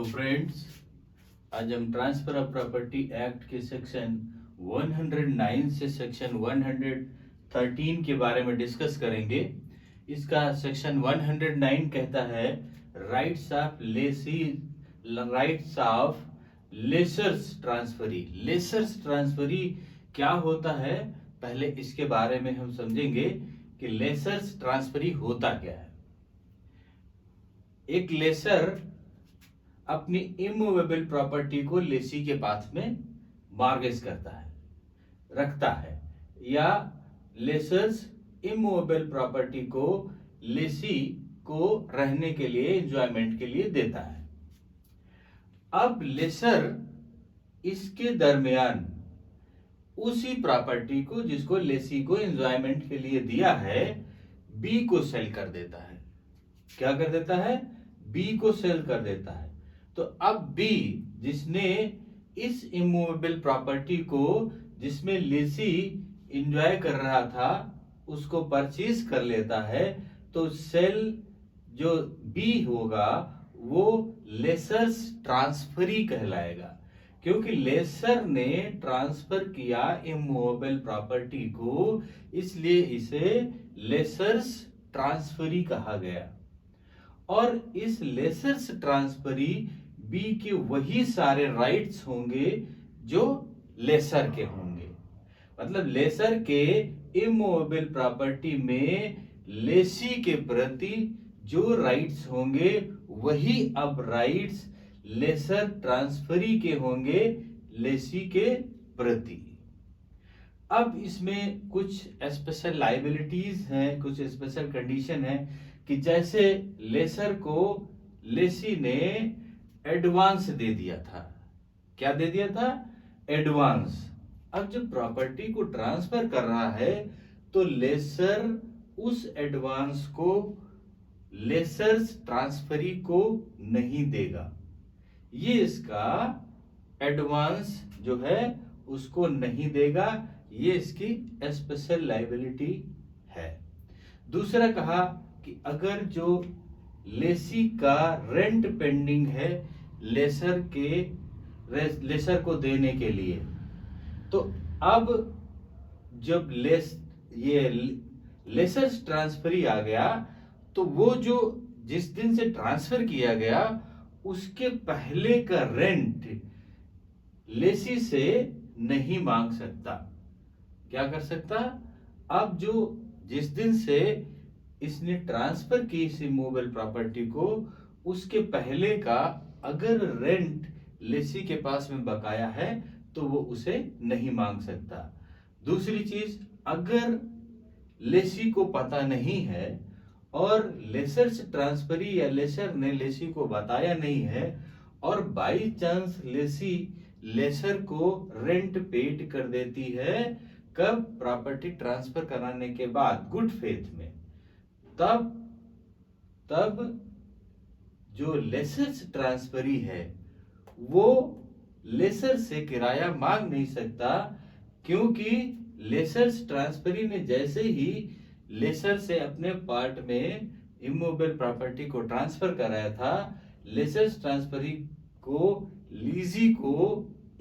Friends, आज हम transfer of property act के सेक्शन 109 से सेक्शन 113 के बारे में डिस्कस करेंगे। इसका सेक्शन 109 कहता है rights of lessors transferee. Lessors transferee क्या होता है, पहले इसके बारे में हम समझेंगे कि लेसर्स ट्रांसफरी होता क्या है। एक लेसर अपनी इमूवेबल प्रॉपर्टी को लेसी के पास में मॉर्गेज करता है, रखता है, या लेसर्स इमूवेबल प्रॉपर्टी को लेसी को रहने के लिए, एंजॉयमेंट के लिए देता है। अब लेसर इसके दरमियान उसी प्रॉपर्टी को जिसको लेसी को एंजॉयमेंट के लिए दिया है, बी को सेल कर देता है। क्या कर देता है? बी को सेल कर देता है। तो अब बी, जिसने इस इमूवेबल प्रॉपर्टी को जिसमें लेसी एंजॉय कर रहा था उसको परचेज कर लेता है, तो सेल जो बी होगा वो लेसर्स ट्रांसफरी कहलाएगा, क्योंकि लेसर ने ट्रांसफर किया इमूवेबल प्रॉपर्टी को, इसलिए इसे लेसर्स ट्रांसफरी कहा गया। और इस लेसर्स ट्रांसफरी बी के वही सारे राइट्स होंगे जो लेसर के होंगे। मतलब लेसर के इमूवेबल प्रॉपर्टी में लेसी के प्रति जो राइट्स होंगे वही अब राइट्स लेसर ट्रांसफरी के होंगे लेसी के प्रति। अब इसमें कुछ स्पेशल लायबिलिटीज हैं, कुछ स्पेशल कंडीशन है कि जैसे लेसर को लेसी ने एडवांस दे दिया था। क्या दे दिया था? एडवांस। अब जब प्रॉपर्टी को ट्रांसफर कर रहा है तो लेसर उस एडवांस को लेसर्स ट्रांसफरी को नहीं देगा। ये इसका एडवांस जो है उसको नहीं देगा, ये इसकी स्पेशल लायबिलिटी है। दूसरा कहा कि अगर जो लेसी का रेंट पेंडिंग है लेसर को देने के लिए, तो अब जब लेसर्स ट्रांसफरी आ गया तो वो जो जिस दिन से ट्रांसफर किया गया उसके पहले का रेंट लेसी से नहीं मांग सकता। क्या कर सकता? अब जो जिस दिन से इसने ट्रांसफर की इस इमूवेबल प्रॉपर्टी को, उसके पहले का अगर रेंट लेसी के पास में बकाया है तो वो उसे नहीं मांग सकता। दूसरी चीज, अगर लेसी को पता नहीं है और लेसर्स ट्रांसफरी या लेसर ने लेसी को बताया नहीं है और बाई चांस लेसी लेसर को रेंट पेड कर देती है, कब? प्रॉपर्टी ट्रांसफर कराने के बाद, गुड फेथ में, तब जो लेसर्स ट्रांसफरी है वो लेसर से किराया मांग नहीं सकता, क्योंकि लेसर्स ट्रांसफरी ने जैसे ही लेसर से अपने पार्ट में इमूवेबल प्रॉपर्टी को ट्रांसफर कराया था, लेसर्स ट्रांसफरी को लीजी को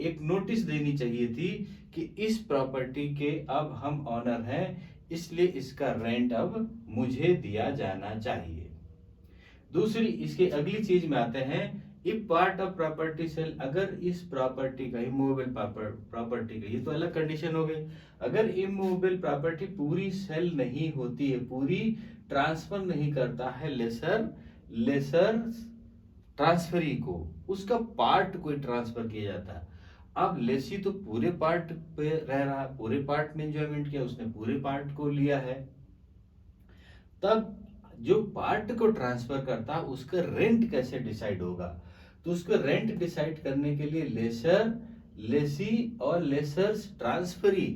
एक नोटिस देनी चाहिए थी कि इस प्रॉपर्टी के अब हम ऑनर हैं, इसलिए इसका रेंट अब मुझे दिया जाना चाहिए। दूसरी, इसके अगली चीज में आते हैं, if part of property sale, अगर इस प्रॉपर्टी का इमूवेबल प्रॉपर्टी का, ये तो अलग कंडीशन हो गई, अगर इमूवेबल प्रॉपर्टी पूरी सेल नहीं होती है, पूरी ट्रांसफर नहीं करता है लेसर ट्रांसफरी को, उसका पार्ट कोई ट्रांसफर किया जाता है। अब लेसी तो पूरे पार्ट पे रह रहा, पूरे पार्ट में एंजॉयमेंट किया, उसने पूरे पार्ट को लिया है, तब जो पार्ट को ट्रांसफर करता उसका रेंट कैसे डिसाइड होगा? तो उसका रेंट डिसाइड करने के लिए लेसर, लेसी और लेसर्स ट्रांसफरी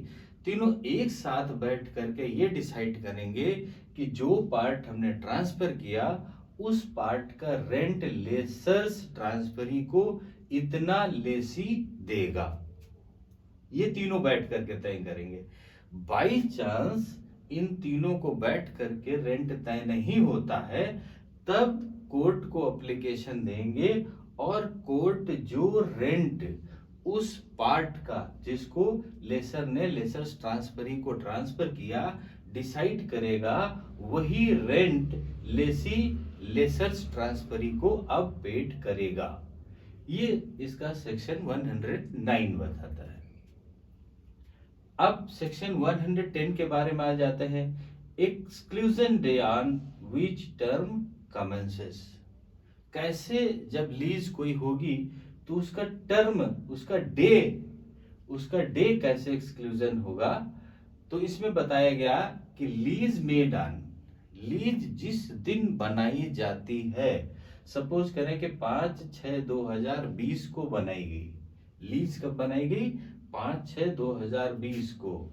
तीनों एक साथ बैठ करके ये डिसाइड करेंगे कि जो पार्ट हमने ट्रांसफर किया उस पार्ट का रेंट लेसर्स ट्रांसफरी को इतना लेसी देगा। ये तीनों बैठ करके तय करेंगे। बाई चांस इन तीनों को बैठ करके रेंट तय नहीं होता है, तब कोर्ट को एप्लीकेशन देंगे और कोर्ट जो रेंट उस पार्ट का जिसको लेसर ने लेसर्स ट्रांसफरी को ट्रांसफर किया डिसाइड करेगा, वही रेंट लेसी लेसर्स ट्रांसफरी को अब पेड करेगा। ये इसका सेक्शन 109 बताता है। अब सेक्शन 110 के बारे में आ जाते हैं। Exclusion day on which term commences. कैसे जब लीज कोई होगी तो उसका टर्म, उसका डे कैसे एक्सक्लूजन होगा। तो इसमें बताया गया कि लीज मेड ऑन, लीज जिस दिन बनाई जाती है, सपोज करें कि 5/6/2020 को बनाई गई, लीज कब बनाई गई 5/6/2020 को,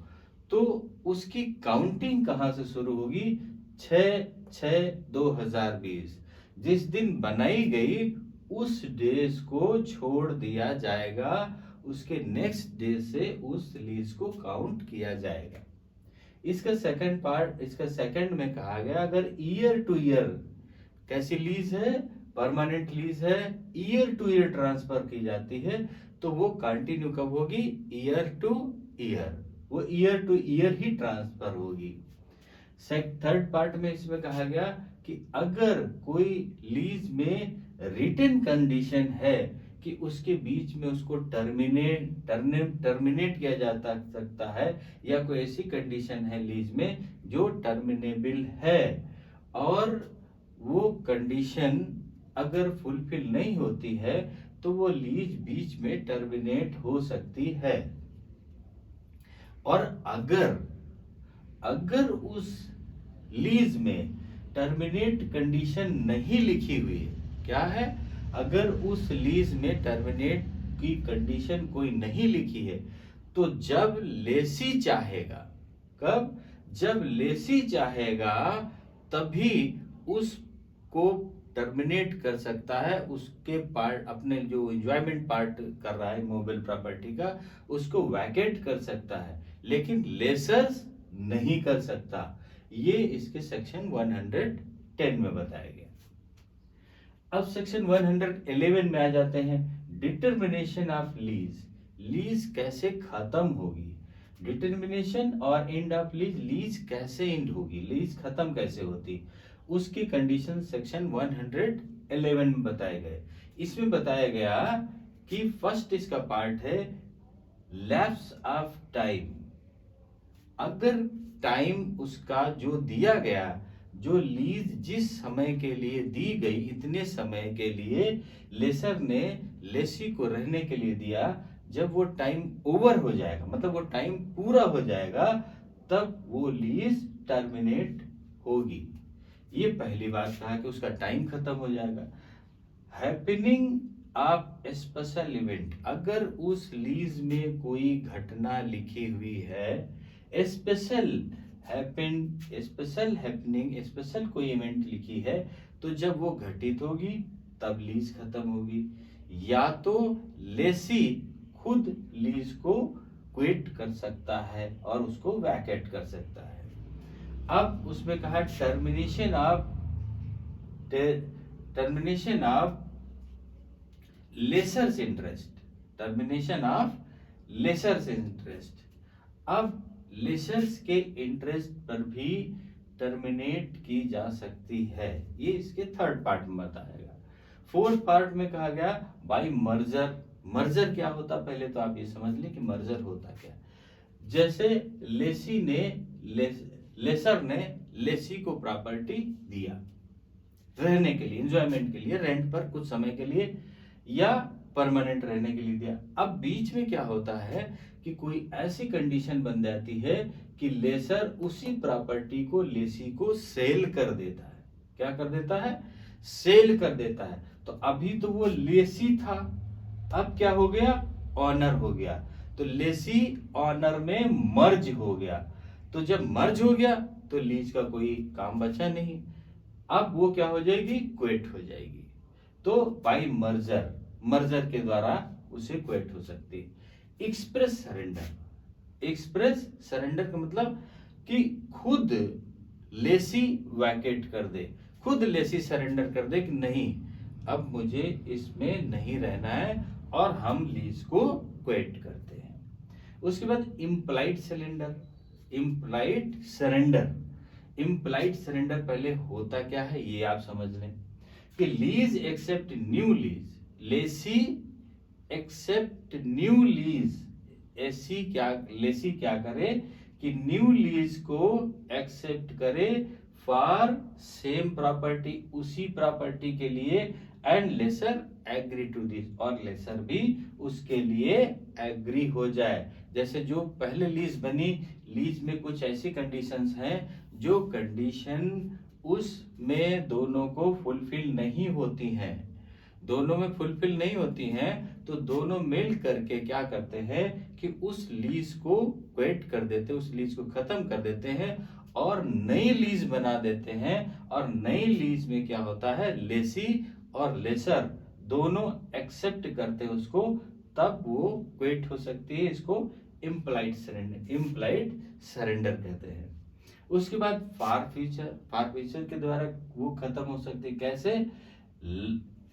तो उसकी काउंटिंग कहां से शुरू होगी 6/6/2020। जिस दिन बनाई गई उस डेज को छोड़ दिया जाएगा, उसके नेक्स्ट डे से उस लीज को काउंट किया जाएगा। इसका सेकंड पार्ट, इसका सेकंड में कहा गया अगर ईयर टू ईयर, कैसी लीज है परमानेंट लीज है, ईयर टू ईयर ट्रांसफर की जाती है तो वो कंटिन्यू कब होगी ईयर टू ईयर, वो ईयर टू ईयर ही ट्रांसफर होगी। थर्ड पार्ट में इसमें कहा गया कि अगर कोई लीज में रिटन कंडीशन है कि उसके बीच में उसको टर्मिनेट किया जा सकता है, या कोई ऐसी कंडीशन है लीज में जो टर्मिनेबल है और वो कंडीशन अगर फुलफिल नहीं होती है तो वो लीज बीच में टर्मिनेट हो सकती है। और अगर उस लीज में टर्मिनेट कंडीशन नहीं लिखी हुई है, क्या है, अगर उस लीज में टर्मिनेट की कंडीशन कोई नहीं लिखी है तो जब लेसी चाहेगा, कब, जब लेसी चाहेगा तभी उसको टर्मिनेट कर सकता है, उसके पार्ट अपने जो एंजॉयमेंट पार्ट कर रहा है मोबाइल प्रॉपर्टी का उसको वैकेट कर सकता है, लेकिन लेसर्स नहीं कर सकता। ये इसके सेक्शन 110 में बताया गया। अब सेक्शन 111 में आ जाते हैं, डिटर्मिनेशन ऑफ लीज, लीज कैसे खत्म होगी, डिटर्मिनेशन और एंड ऑफ लीज, लीज कैसे एंड होगी, लीज खत्म कैसे होती, उसकी कंडीशन सेक्शन 111 में बताए गए। इसमें बताया गया कि फर्स्ट इसका पार्ट है लैप्स ऑफ टाइम, अगर टाइम उसका जो दिया गया, जो लीज जिस समय के लिए दी गई इतने समय के लिए लेसर ने लेसी को रहने के लिए दिया, जब वो टाइम ओवर हो जाएगा, मतलब वो टाइम पूरा हो जाएगा, तब वो लीज टर्मिनेट होगी। ये पहली बात कहा कि उसका टाइम खत्म हो जाएगा। हैपनिंग ऑफ स्पेशल इवेंट, अगर उस लीज में कोई घटना लिखी हुई है, स्पेशल हैपनिंग, स्पेशल कोई इवेंट लिखी है, तो जब वो घटित होगी तब लीज खत्म होगी, या तो लेसी खुद लीज को क्विट कर सकता है और उसको वैकेट कर सकता है। अब उसमें कहा termination of lessors interest, termination of lessors interest, अब लेसर्स के इंटरेस्ट पर भी टर्मिनेट की जा सकती है, ये इसके थर्ड पार्ट में बताएगा। फोर्थ पार्ट में कहा गया बाय मर्जर, मर्जर क्या होता पहले तो आप ये समझ लें कि मर्जर होता क्या। जैसे लेसी ने लेसर ने लेसी को प्रॉपर्टी दिया रहने के लिए, एंजॉयमेंट के लिए, रेंट पर कुछ समय के लिए या परमानेंट रहने के लिए दिया। अब बीच में क्या होता है कि कोई ऐसी कंडीशन बन जाती है कि लेसर उसी प्रॉपर्टी को लेसी को सेल कर देता है, क्या कर देता है, सेल कर देता है। तो अभी तो वो लेसी था, अब क्या हो गया, ऑनर हो गया, तो लेसी ऑनर में मर्ज हो गया, तो जब मर्ज हो गया तो लीज का कोई काम बचा नहीं, अब वो क्या हो जाएगी, क्विट हो जाएगी। तो बाय मर्जर, मर्जर के द्वारा उसे क्विट हो सकती। एक्सप्रेस सरेंडर, एक्सप्रेस सरेंडर का मतलब कि खुद लेसी वैकेट कर दे, खुद लेसी सरेंडर कर दे कि नहीं अब मुझे इसमें नहीं रहना है और हम लीज को क्विट करते हैं। उसके बाद implied cylinder, implied surrender. Implied surrender पहले होता क्या है ये आप समझ लें कि lease accept new lease, lessee accept new lease, lessee क्या करे कि न्यू लीज को एक्सेप्ट करे फॉर सेम प्रॉपर्टी, उसी प्रॉपर्टी के लिए, and lessor agree to this, और लेसर भी उसके लिए एग्री हो जाए। जैसे जो पहले लीज बनी, लीज में कुछ ऐसी कंडीशंस हैं जो कंडीशन उसमें दोनों को फुलफिल नहीं होती हैं, दोनों में फुलफिल नहीं होती हैं, तो दोनों मिल करके क्या करते हैं कि उस लीज को क्विट कर देते हैं, उस लीज को खत्म कर देते हैं और नई लीज बना देते हैं। और नई लीज में क्या होता है, लेसी और लेसर दोनों एक्सेप्ट करते हैं उसको, तब वो क्विट हो सकती है। इसको इम्प्लाइड सरेंडर कहते हैं। उसके बाद फार फ्यूचर के द्वारा वो खत्म हो सकती है। कैसे?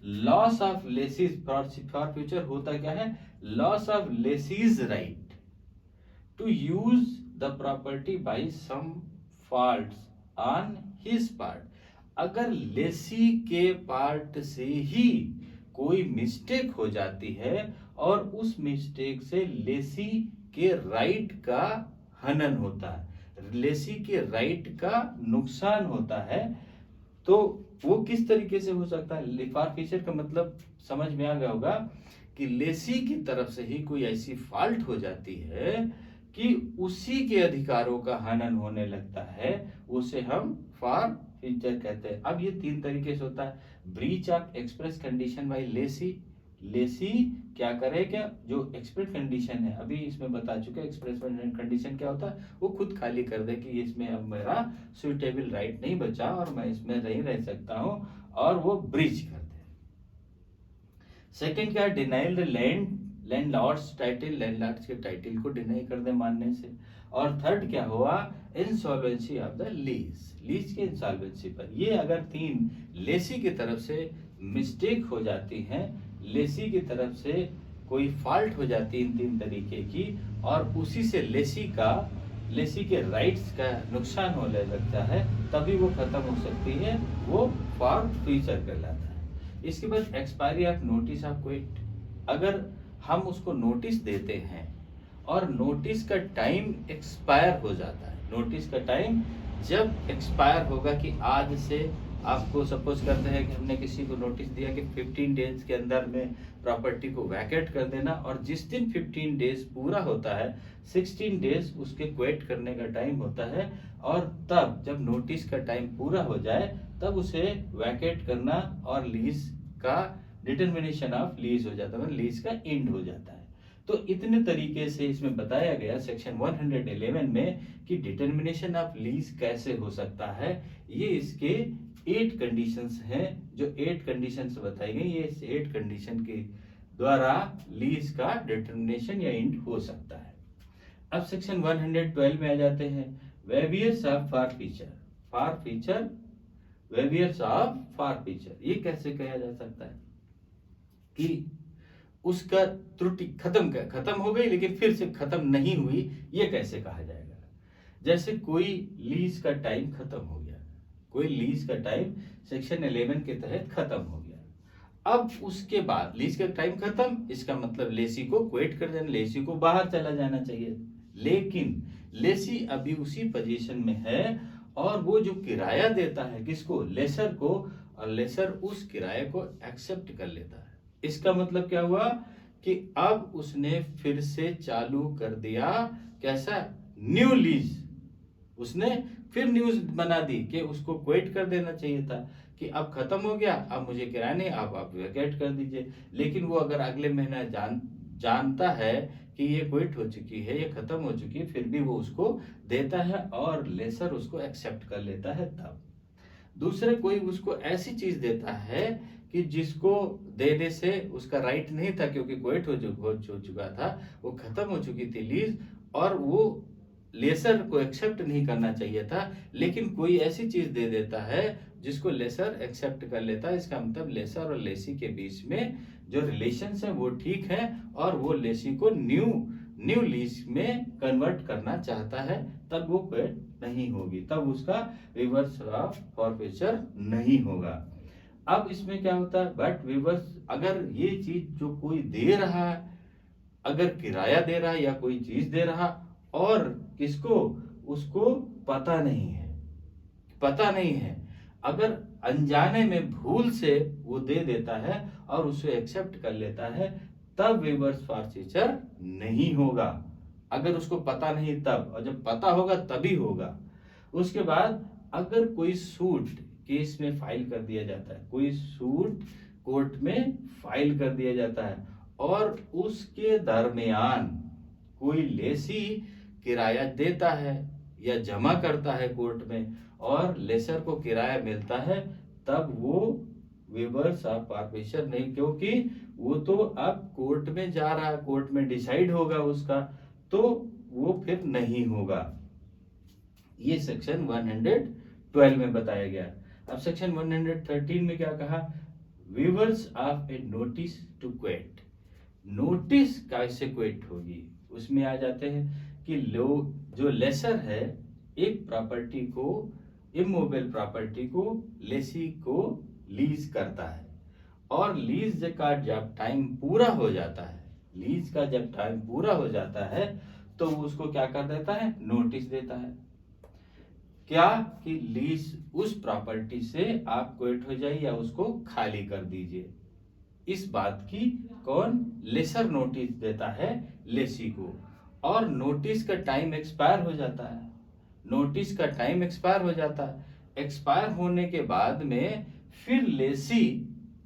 Loss of lessee's, forfeiture होता क्या है, loss of lessee's right to use the property by some faults on his part. अगर लेसी के पार्ट से ही कोई मिस्टेक हो जाती है और उस मिस्टेक से लेसी के राइट का हनन होता है, लेसी के राइट का नुकसान होता है, तो वो किस तरीके से हो सकता है? लिफार फीचर का मतलब समझ में आ गया होगा कि लेसी की तरफ से ही कोई ऐसी फॉल्ट हो जाती है कि उसी के अधिकारों का हनन होने लगता है, उसे हम फार फीचर कहते हैं। अब ये तीन तरीके से होता है। Breach of express condition by lessee, lessee क्या करेगा, जो एक्सप्रेस कंडीशन है अभी इसमें बता चुके, एक्सप्रेस कंडीशन क्या होता है, वो खुद खाली कर दे कि इसमें अब मेरा सुइटेबल राइट नहीं बचा और मैं इसमें नहीं रह सकता हूं, और वो ब्रीच कर दे। सेकंड क्या, denial the landlords title, landlords के टाइटल को डिनाई कर दे मानने से। और थर्ड क्या हुआ, insolvency of the lease, lease के इंसॉल्वेंसी पर। ये अगर तीन लेसी की तरफ से मिस्टेक हो जाती है, लेसी की तरफ से कोई फॉल्ट हो जाती है इन तीन तरीके की, और उसी से लेसी के राइट्स का नुकसान होने लगता है, तभी वो खत्म हो सकती है, वो फॉर फ्यूचर कहलाता है। इसके बाद expiry of notice of quit. अगर हम उसको नोटिस देते हैं और नोटिस का टाइम एक्सपायर हो जाता है, नोटिस का टाइम जब एक्सपायर होगा कि आज से आपको सपोज करते हैं कि हमने किसी को नोटिस दिया कि 15 डेज के अंदर में प्रॉपर्टी को वैकेट कर देना, और जिस दिन 15 डेज पूरा होता है, 16 डेज उसके क्विट करने का टाइम होता है, और तब जब नोटिस का टाइम पूरा हो जाए तब उसे वैकेट करना और लीज का डिटर्मिनेशन ऑफ लीज हो जाता है, लीज का एंड हो जाता है। तो इतने तरीके से इसमें बताया गया सेक्शन 111 में कि डिटर्मिनेशन ऑफ लीज कैसे हो सकता है। ये इसके 8 कंडीशंस हैं, जो 8 कंडीशंस बताई गई, ये 8 कंडीशन के द्वारा लीज का डिटर्मिनेशन या एंड हो सकता है। अब सेक्शन 112 में आ जाते हैं, waivers of forfeiture. Forfeiture, waivers of forfeiture, ये कैसे कहा जा सकता है कि उसका त्रुटि खत्म हो गई लेकिन फिर से खत्म नहीं हुई, ये कैसे कहा जाएगा? जैसे कोई लीज का टाइम खत्म हो गया, कोई लीज का टाइम सेक्शन 11 के तहत खत्म हो गया, अब उसके बाद लीज का टाइम खत्म, इसका मतलब लेसी को क्विट कर देना, लेसी को बाहर चला जाना चाहिए, लेकिन लेसी अभी उसी पोजीशन में है और वो जो किराया देता है किसको, लेसर को, और लेसर उस किराए को एक्सेप्ट कर लेता है। इसका मतलब क्या हुआ कि अब उसने फिर से चालू कर दिया कैसा, न्यू लीज, उसने फिर न्यूज बना दी कि उसको क्विट कर देना चाहिए था कि अब खत्म हो गया, अब मुझे किराया नहीं, अब आप वैकेट कर दीजिए। लेकिन वो अगर अगले महीना जानता है कि ये क्विट हो चुकी है, ये खत्म हो चुकी है, फिर भी वो उसको देता है और लेसर उसको एक्सेप्ट कर लेता है। तब दूसरे कोई उसको ऐसी चीज देता है कि जिसको देने से उसका राइट नहीं था, क्योंकि क्विट हो चुका था, वो खत्म हो चुकी थी लीज, और वो लेसर को एक्सेप्ट नहीं करना चाहिए था, लेकिन कोई ऐसी चीज दे देता है जिसको लेसर एक्सेप्ट कर लेता है। इसका मतलब लेसर और लेसी के बीच में जो रिलेशंस है वो ठीक है, और वो लेसी को न्यू लीज में कन्वर्ट करना चाहता है, तब वो क्वेट नहीं होगी, तब उसका रिवर्स ऑफ फॉरफीचर नहीं होगा। अब इसमें क्या होता है, बट रिवर्स अगर ये चीज जो कोई दे रहा है, अगर किराया दे रहा है या कोई चीज दे रहा, और किसको, उसको पता नहीं है, अगर अनजाने में भूल से वो दे देता है और उसे एक्सेप्ट कर लेता है, तब रिवर्स फॉरफीचर नहीं होगा। अगर उसको पता नहीं तब, और जब पता होगा तभी होगा। उसके बाद अगर कोई सूट केस में फाइल कर दिया जाता है, कोई सूट कोर्ट में फाइल कर दिया जाता है, और उसके दरमियान कोई लेसी किराया देता है या जमा करता है कोर्ट में, और लेसर को किराया मिलता है, तब वो रिवर्स ऑफ फॉरफीचर नहीं, क्योंकि वो तो अब कोर्ट में जा रहा है, कोर्ट में डिसाइड होगा उसका, तो वो फिर नहीं होगा। ये सेक्शन 112 में बताया गया। अब सेक्शन 113 में क्या कहा, reverse of a notice to quit. Notice कैसे क्विट होगी, उसमें आ जाते हैं कि लोग जो लेसर है एक प्रॉपर्टी को, इमूवेबल प्रॉपर्टी को लेसी को लीज करता है, और लीज का जब टाइम पूरा हो जाता है, लीज का जब टाइम पूरा हो जाता है, तो उसको क्या कर देता है, नोटिस देता है। क्या कि लीज उस प्रॉपर्टी से आप क्विट हो जाइए या उसको खाली कर दीजिए, इस बात की कौन, लेसर नोटिस देता है लेसी को, और नोटिस का टाइम एक्सपायर हो जाता है। नोटिस का टाइम एक्सपायर हो जाता है, एक्सपायर होने के बाद में फिर लेसी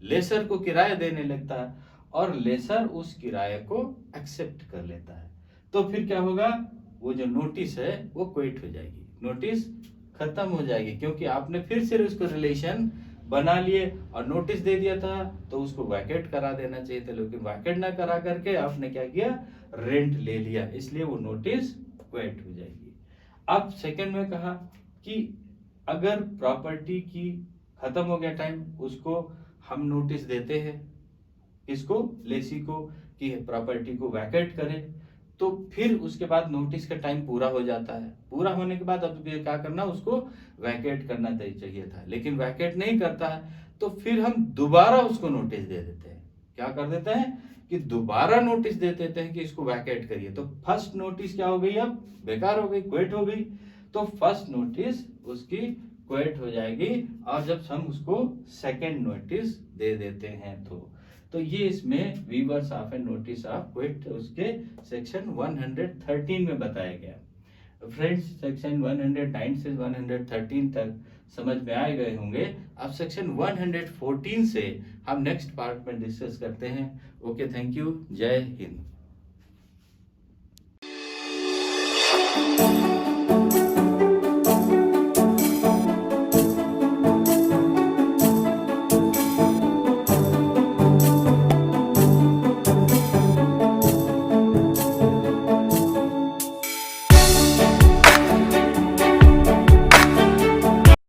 लेसर को किराया देने लगता है, और लेसर उस किराए को एक्सेप्ट कर लेता है, तो फिर क्या होगा, वो जो नोटिस है वो क्विट हो जाएगी, नोटिस खत्म हो जाएगी, क्योंकि आपने फिर से उसको रिलेशन बना लिए और नोटिस दे दिया था, तो उसको वैकेट करा देना चाहिए था, लेकिन वैकेट ना करा करके आपने क्या किया, रेंट ले लिया, इसलिए वो नोटिस क्विट हो जाएगी। अब सेकंड में कहा कि अगर प्रॉपर्टी की खत्म हो गया टाइम, उसको हम नोटिस देते हैं, किसको, लेसी को, कि प्रॉपर्टी को वैकेट करे, तो फिर उसके बाद नोटिस का टाइम पूरा हो जाता है, पूरा होने के बाद अब क्या करना, उसको वैकेट करना चाहिए था, लेकिन वैकेट नहीं करता है, तो फिर हम दोबारा उसको नोटिस दे देते हैं। क्या कर देते हैं कि दोबारा नोटिस दे देते हैं कि इसको वैकेट करिए, तो फर्स्ट नोटिस क्या हो गई, अब बेकार हो गई, क्विट हो गई, तो फर्स्ट नोटिस उसकी क्विट हो जाएगी, और जब हम उसको सेकेंड नोटिस दे देते हैं, तो ये इसमें reverse of a notice of quit उसके सेक्शन 113 में बताया गया। फ्रेंड्स, सेक्शन 109 से 113 तक समझ में आ गए होंगे। अब सेक्शन 114 से हम नेक्स्ट पार्ट में डिस्कस करते हैं। ओके, थैंक यू, जय हिंद।